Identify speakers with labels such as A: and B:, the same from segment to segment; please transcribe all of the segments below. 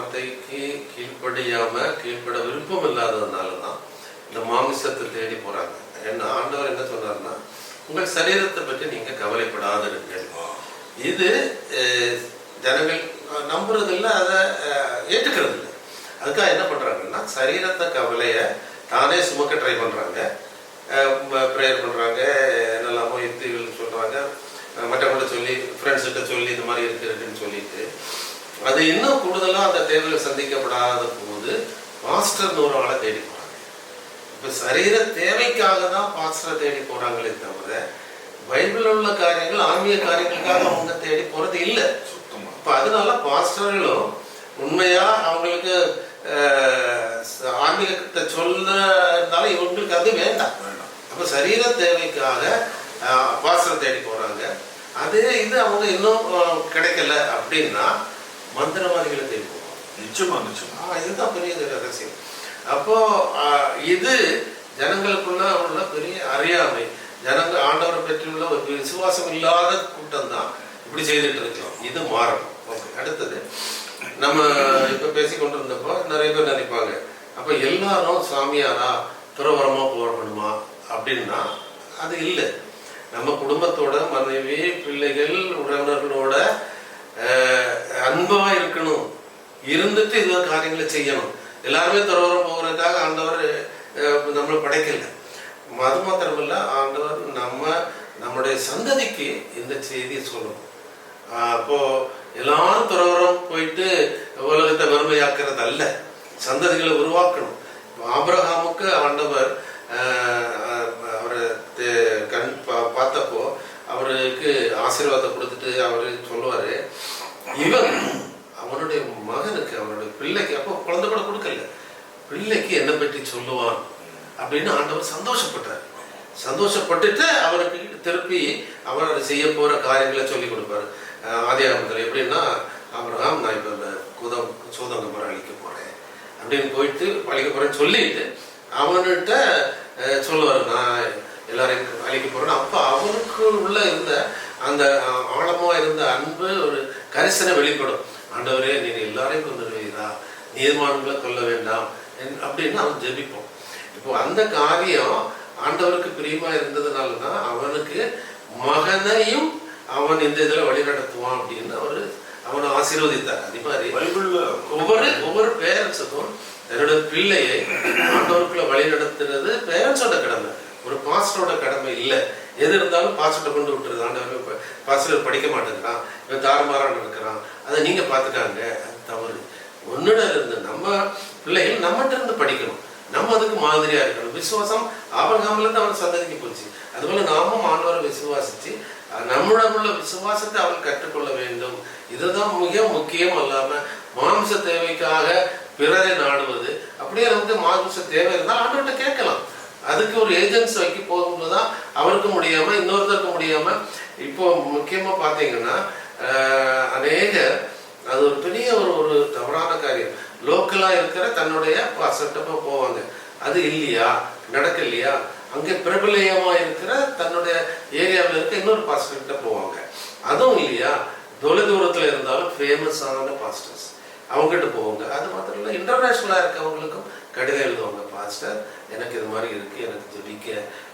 A: வார்த்தைக்கு கீழ்ப்பட விருப்பம் இல்லாததுனால தான் இந்த மாமிசத்தை தேடி போறாங்க. என்ன ஆண்டவர் என்ன சொன்னார்னா, உங்கள் சரீரத்தை பற்றி நீங்க கவலைப்படாதிருங்கள். இது ஜனங்கள் நம்புறது இல்லை, அதை ஏற்றுக்கிறது இல்லை. அதுக்காக என்ன பண்றாங்கன்னா, சரீரத்தை கவலைய தானே சுமக்க ட்ரை பண்றாங்க, ப்ரேயர் பண்றாங்க, என்னெல்லாமோ யுக்திகள் சொல்றாங்க, மற்றவங்கள்ட்ட சொல்லி ஃப்ரெண்ட்ஸ்கிட்ட சொல்லி இந்த மாதிரி இருக்குன்னு சொல்லிட்டு அது இன்னும் கூடுதலாக அந்த தேவைகள் சந்திக்கப்படாத போது பாஸ்டர்னு ஒரு ஆளை தேடி போறாங்க. இப்போ சரீர தேவைக்காக தான் பாஸ்டரை தேடி போறாங்களே தவிர பைபிள் உள்ள காரியங்கள் ஆன்மீக காரியங்களுக்காக அவங்க தேடி போறது இல்லை சுத்தமாக. இப்போ அதனால பாஸ்டர்களும் உண்மையா அவங்களுக்கு ஆன்மீகத்தை இருந்தாலும் இவங்களுக்கு அது வேண்டாம். அப்போ சரீர தேவைக்காக பாஸ்டரை தேடி போறாங்க. அதே இது அவங்க இன்னும் கிடைக்கல அப்படின்னா மந்திரவாதிகளை தேடி போவாங்க. நிச்சயமா இதுதான் பெரிய ரகசியம். அப்போ இது ஜனங்களுக்குள்ள உள்ள பெரிய அறியாமை, ஜனங்கள் ஆண்டவரை பற்றியுள்ள ஒரு விசுவாசம் இல்லாத கூட்டம் தான் இப்படி செய்துட்டு இருக்கோம். இது மாறணும். ஓகே, அடுத்தது நம்ம இப்ப பேசிக்கொண்டிருந்தப்போ நிறைய பேர் நினைப்பாங்க, அப்ப எல்லாரும் சாமியாரா துறவரமா போகணுமா அப்படின்னா அது இல்லை. நம்ம குடும்பத்தோட மனைவி பிள்ளைகள் உறவினர்களோட அன்பா இருக்கணும், இருந்துட்டு இது காரியங்களை செய்யணும். எல்லாருமே துறவரம் போகிறதுக்காக ஆண்டவர் நம்மளை படைக்கல. அது மாத்திரமில்ல, ஆண்டவர் நம்முடைய சந்ததிக்கு இந்த செய்தியை சொல்லணும். அப்போ எல்லாரும் துறவரம் போயிட்டு உலகத்தை வறுமையாக்குறது அல்ல, சந்ததிகளை உருவாக்கணும். ஆபிரகாமுக்கு ஆண்டவர் அவரை பார்த்தப்போ அவருக்கு ஆசீர்வாதம் கொடுத்துட்டு அவரு சொல்லுவாரு, இவன் அவனுடைய மகனுக்கு அவனுடைய பிள்ளைக்கு, அப்போ குழந்தை கூட கொடுக்கல, பிள்ளைக்கு என்னை பற்றி சொல்லுவான் அப்படின்னு ஆண்டவர் சந்தோஷப்பட்டுட்டு அவருக்கு திருப்பி அவர் அதை செய்ய போற காரியங்களை சொல்லி கொடுப்பாரு. ஆதியாகமத்தில் எப்படின்னா, ஆபிரகாம் நான் இப்ப இந்த சோதம் மரம் அழிக்க போறேன் அப்படின்னு போயிட்டு அழிக்க போறேன்னு சொல்லிட்டு அவன்கிட்ட சொல்லுவாரு, நான் எல்லாரையும் அழிக்க போறேன். அப்ப அவனுக்கு உள்ள இருந்த அந்த ஆழமா இருந்த அன்பு ஒரு கரிசனை வெளிப்படும். ஆண்டவரே நீங்க எல்லாரையும் கொண்டுருவீரா, நீதிமான்களை கொல்ல வேண்டாம் அப்படின்னு அவன் ஜெபிப்போம். இப்போ அந்த காரியம் ஆண்டவருக்கு பிரியமா இருந்ததுனாலதான் அவனுக்கு மகனையும் அவன் இந்த இதுல வழி நடத்துவான் அப்படின்னு அவனை ஆசீர்வதித்தார். அதே மாதிரி ஒவ்வொரு பேரண்ட்ஸுக்கும் என்னோட பிள்ளையை ஆண்டவருக்குள்ள வழி நடத்துறது பேரண்ட்ஸோட கடமை, ஒரு பாஸ்டரோட கடமை இல்லை. எது இருந்தாலும் பாஸ்டரை கொண்டு விட்டுருது. ஆண்டவர் பாஸ்டர் படிக்க மாட்டேங்கிறான், இவன் தாறுமாறான இருக்கிறான், அதை நீங்க பாத்துக்காங்க, அது தவறு. ஒன்னுட இருந்து நம்ம பிள்ளைகள் நம்மகிட்ட இருந்து படிக்கணும், நம்ம அதுக்கு மாதிரியா இருக்கணும். விசுவாசம் ஆபிரகாம்ல இருந்து அவன் சந்ததிக்கு போச்சு. அதுபோல நாமும் ஆண்டவரை விசுவாசிச்சு நம்முடைய உள்ள விசுவாசத்தை அவன் கற்றுக்கொள்ள வேண்டும். இதுதான் மிக முக்கியம். அல்லாம மாம்ச தேவைக்காக பிறரை நாடுவது, அப்படியே நமக்கு மாம்ச தேவை இருந்தால் ஆண்டவர்கிட்ட கேட்கலாம். அதுக்கு ஒரு ஏஜென்சி வைக்க போகும்போதுதான் அவருக்கு முடியாம இன்னொருத்தருக்கு முடியாம. இப்போ முக்கியமா பாத்தீங்கன்னா அது ஒரு பெரிய ஒரு தவறான காரியம். லோக்கலா இருக்கிற தன்னுடைய பாஸ்டர்கிட்ட போவாங்க, அது இல்லையா நடக்கலையா, அங்கே பிரபலயமா இருக்கிற தன்னுடைய ஏரியாவில் இருக்க இன்னொரு பாஸ்டர்கிட்ட போவாங்க, அதுவும் இல்லையா தொலை தூரத்துல இருந்தாலும் ஃபேமஸான பாஸ்டர்ஸ் அவங்ககிட்ட போவாங்க. அது மாத்திரம் இல்லை, இன்டர்நேஷனலா இருக்கவங்களுக்கும் கடிதம் எழுதுவாங்க, பாஸ்டர் எனக்கு இது மாதிரி இருக்கு, எனக்கு ஜெபிக்க.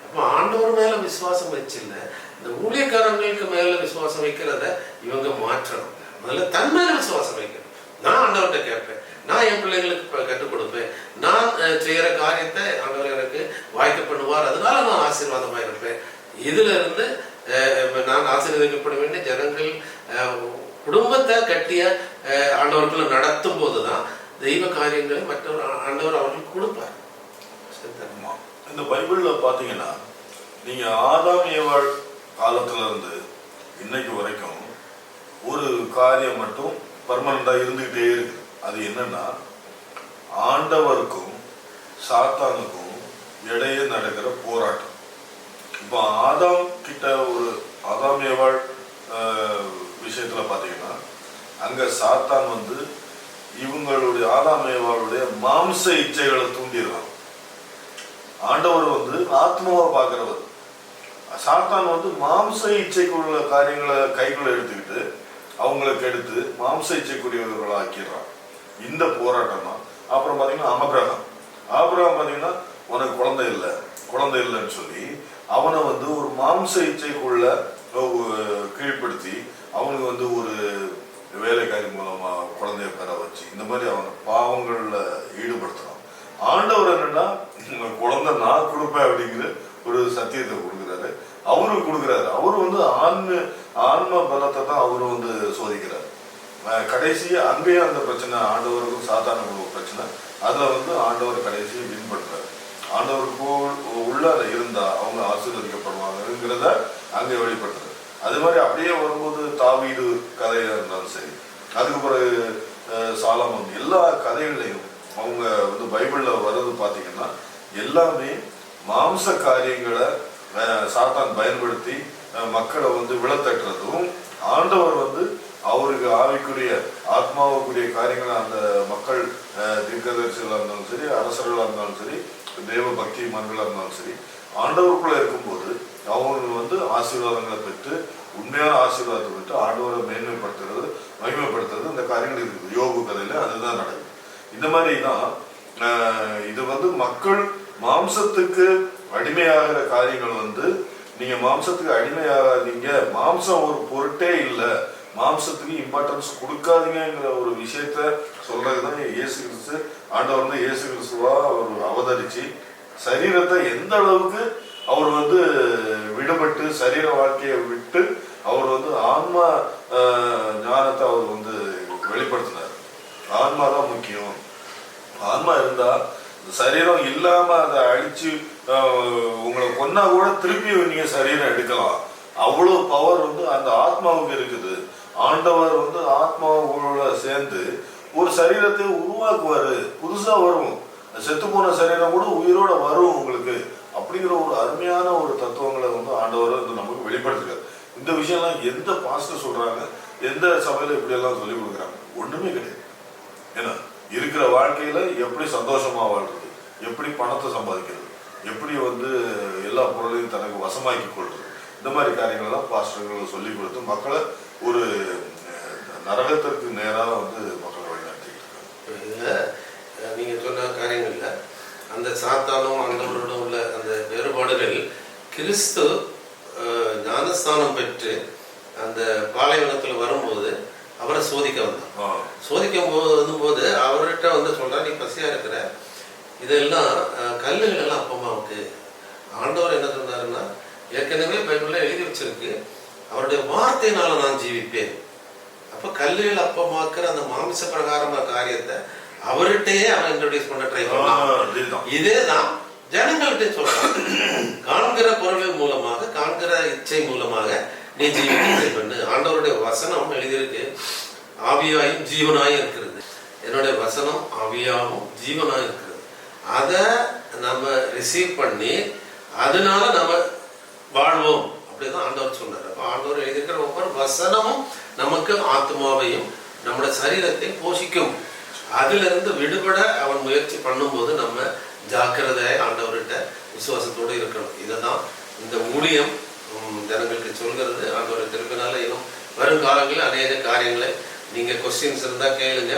A: அப்போ ஆண்டவர் மேல விசுவாசம் வச்சில்ல, இந்த ஊழியக்காரங்களுக்கு மேல விசுவாசம் வைக்கிறத இவங்க மாற்றணும். முதல்ல தன் மேல விசுவாசம் வைக்கணும். நான் ஆண்டவர்கிட்ட கேட்பேன், நான் என் பிள்ளைங்களுக்கு கற்றுக் கொடுப்பேன், நான் செய்யற காரியத்தை ஆண்டவர் எனக்கு வாய்க்க பண்ணுவார், அதனால நான் ஆசீர்வாதமா இருப்பேன். இதுல இருந்து நான் ஆசீர்வதிக்கப்பட வேண்டிய ஜனங்கள் குடும்பத்தை கட்டிய ஆண்டவர்களை நடத்தும் போதுதான் தெய்வ காரியங்களை மற்றவர் ஆண்டவர் அவர்களுக்கு கொடுப்பார்.
B: இந்த பைபிள்ல பாத்தீங்கன்னா நீங்க ஆதாம் ஏவாள் காலத்துல இருந்து இன்னைக்கு வரைக்கும் ஒரு காரியம் மட்டும் பர்மனண்டா இருந்துகிட்டே இருக்கு. அது என்னன்னா, ஆண்டவருக்கும் சாத்தானுக்கும் இடையே நடக்கிற போராட்டம். இப்போ ஆதாம் கிட்ட ஒரு ஆதாம் ஏவாள் விஷயத்துல பாத்தீங்கன்னா, அங்க சாத்தான் இவங்களுடைய ஆதாம் ஏவாளுடைய மாம்ச இச்சைகளை தூண்டிடுறான். ஆண்டவர் ஆத்மாவை பார்க்கிறவர். சாத்தான் மாம்ச இச்சைக்குள்ள காரியங்களை கைக்குள்ள எடுத்துக்கிட்டு அவங்களுக்கு எடுத்து மாம்ச இச்சைக்குரியவர்களை ஆக்கிடுறான். இந்த போராட்டம் தான். அப்புறம் பார்த்தீங்கன்னா ஆபிரகாம் பார்த்தீங்கன்னா உனக்கு குழந்தை இல்லைன்னு சொல்லி அவனை வந்து ஒரு மாம்ச இச்சைக்குள்ள கீழ்ப்படுத்தி அவனுக்கு வந்து ஒரு வேலைக்காரி மூலமா குழந்தைய பெற வச்சு இந்த மாதிரி அவனை பாவங்கள்ல ஈடுபடுத்தலாம். ஆண்டவர் என்னன்னா குழந்தை நான் கொடுப்பேன் அப்படிங்கிற ஒரு சத்தியத்தை கொடுக்குறாரு. அவருக்கு கொடுக்குறாரு. அவரு வந்து ஆன்ம பலத்தை தான் அவரு வந்து சோதிக்கிறாரு. கடைசியா அங்கேயும் அந்த பிரச்சனை ஆண்டவருக்கும் சாத்தானுக்கும் பிரச்சனை. அதுல வந்து ஆண்டவர் கடைசியை வின் பண்றாரு. ஆண்டவருக்கு உள்ள இருந்தா அவங்க ஆசீர்வதிக்கப்படுவாங்கிறத அங்கே வெளிப்படுத்துறாரு. அது மாதிரி அப்படியே வரும்போது தாவீது கதையா இருந்தாலும் சரி, அதுக்கு பிறகு சாலமோன், எல்லா கதைகளையும் அவங்க வந்து பைபிள்ல வர்றது பாத்தீங்கன்னா எல்லாமே மாம்ச காரியங்களை சாத்தான் பயன்படுத்தி மக்களை வந்து விழத்தட்டுறதும், ஆண்டவர் வந்து அவருக்கு ஆவிக்குரிய ஆத்மாவுக்குரிய காரியங்களை அந்த மக்கள் தீர்க்கதரிசிகளா இருந்தாலும் சரி, அரசர்களா இருந்தாலும் சரி, தேவ பக்திமான்களா இருந்தாலும் சரி, ஆண்டவருக்குள்ள இருக்கும்போது அவங்க வந்து ஆசீர்வாதங்களை பெற்று உண்மையான ஆசீர்வாதத்தை பெற்று ஆண்டவரை மேன்மைப்படுத்துறது மகிமைப்படுத்துறது இந்த காரியங்கள் இருக்குது. யோபு கதையில அதுதான் நடக்குது. இந்த மாதிரி தான் இது வந்து மக்கள் மாம்சத்துக்கு அடிமையாகிற காரியங்கள் வந்து நீங்க மாம்சத்துக்கு அடிமையாகாதீங்க, மாம்சம் ஒரு பொருட்டே இல்லை, மாம்சத்துக்கு இம்பார்ட்டன்ஸ் கொடுக்காதீங்கிற ஒரு விஷயத்த சொல்றதுதான் இயேசு கிறிஸ்து. ஆண்டவர் வந்து இயேசு கிறிஸ்துவா அவர் அவதரிச்சு சரீரத்தை எந்த அளவுக்கு அவர் வந்து விடுபட்டு சரீர வாழ்க்கையை விட்டு அவர் வந்து ஆன்மா ஞானத்தை அவர் வந்து வெளிப்படுத்தினார். ஆன்மா தான் முக்கியம். ஆன்மா இருந்தா சரீரம் இல்லாம அதை அழிச்சு உங்களை கொன்னா கூட திருப்பி நீங்க சரீரம் எடுக்கலாம். அவ்வளவு பவர் வந்து அந்த ஆத்மாவுக்கு இருக்குது. ஆண்டவர் வந்து ஆத்மாவோட சேர்ந்து ஒரு சரீரத்தை உருவாக்குவாரு, புதுசா வரும். செத்து போன சரீரம் கூட உயிரோட வரும் உங்களுக்கு. அப்படிங்கிற ஒரு அருமையான ஒரு தத்துவங்களை வந்து ஆண்டவர் வந்து நமக்கு வெளிப்படுத்துறாரு. இந்த விஷயம்லாம் எந்த பாஸ்டர் சொல்றாங்க, எந்த சபையில இப்படி எல்லாம் சொல்லி கொடுக்குறாங்க? ஒண்ணுமே கிடையாது. ஏன்னா இருக்கிற வாழ்க்கையில எப்படி சந்தோஷமா வாழ்றது, எப்படி பணத்தை சம்பாதிக்கிறது, எப்படி வந்து எல்லா பொருளையும் தனக்கு வசமாக்கி கொள்றது, இந்த மாதிரி காரியங்கள்லாம் பாஸ்டர்கள் சொல்லி கொடுத்து மக்களை ஒரு நரகத்திற்கு நேராக வந்து மக்களை வழிநடத்திட்டு இருக்காங்க.
A: நீங்க சொன்ன காரியங்கள்ல அந்த சாத்தானும் ஆண்டவரோட உள்ள அந்த வேறுபாடுகள், கிறிஸ்து ஞானஸ்தானம் பெற்று அந்த பாலைவனத்துல வரும்போது அவரை சோதிக்க வந்தான். சோதிக்கும் போது அவர்கிட்ட வந்து சொல்றா, நீ பசியா இருக்கிற, இதெல்லாம் கல்லுகள் எல்லாம் அப்பமாவுக்கு. ஆண்டவர் என்ன சொன்னாருன்னா, ஏற்கனவே பைபிள்ல எழுதி வச்சிருக்கு, அவருடைய வார்த்தையினால நான் ஜீவிப்பேன். அப்ப கல்லுகள் அப்பமாக்குற அந்த மாமிச பிரகாரமான காரியத்தை அவர்கிட்டயே அவன் இன்ட்ரோடியூஸ் பண்ண ட்ரை பண்ணான். இதேதான் ஜனங்கள்கிட்ட சொல்றான், காண்கிற பொருள்கள் மூலமாக, காண்கிற இச்சை மூலமாக நீ ஜீவிக்க பண்ணு. ஆண்டவருடைய வசனம் எழுதியிருக்கு, ஆவியாயும் ஜீவனாயும் இருக்கிறது. என்னுடைய வசனம் ஆவியாவும் ஜீவனாயும் இருக்கிறது. அதை நம்ம ரிசீவ் பண்ணி அதனால நம்ம வாழ்வோம் அப்படிதான் ஆண்டவர் சொன்னார். அப்ப ஆண்டவர் எழுதியிருக்கிற ஒவ்வொரு வசனமும் நமக்கு ஆத்மாவையும் நம்முடைய சரீரத்தை போஷிக்கும். அதுல இருந்து விடுபட அவன் முயற்சி பண்ணும்போது நம்ம ஜாக்கிரதையாய் ஆண்டவர்கிட்ட விசுவாசத்தோடு இருக்கணும். இதுதான் இந்த ஊழியம் ஜனங்களுக்கு சொல்கிறது. ஆண்டவரை திருப்பினால இன்னும் வருங்காலங்களில் அநேக காரியங்களை நீங்க கொஸ்டின்ஸ் இருந்தா கேளுங்க.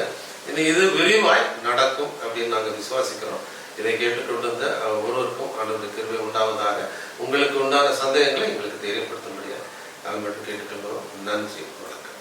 A: இது விரிவாய் நடக்கும் அப்படின்னு நாங்கள் விசுவாசிக்கிறோம். இதை கேட்டுக்கொண்டு இருந்த ஒருவருக்கும் ஆண்டவருடைய கிருபை உண்டாவதாக. உங்களுக்கு உண்டான சந்தேகங்களை எங்களுக்கு தெரியப்படுத்த முடியாது. நாங்கள் மட்டும் கேட்டுக்கொள்கிறோம். நன்றி, வணக்கம்.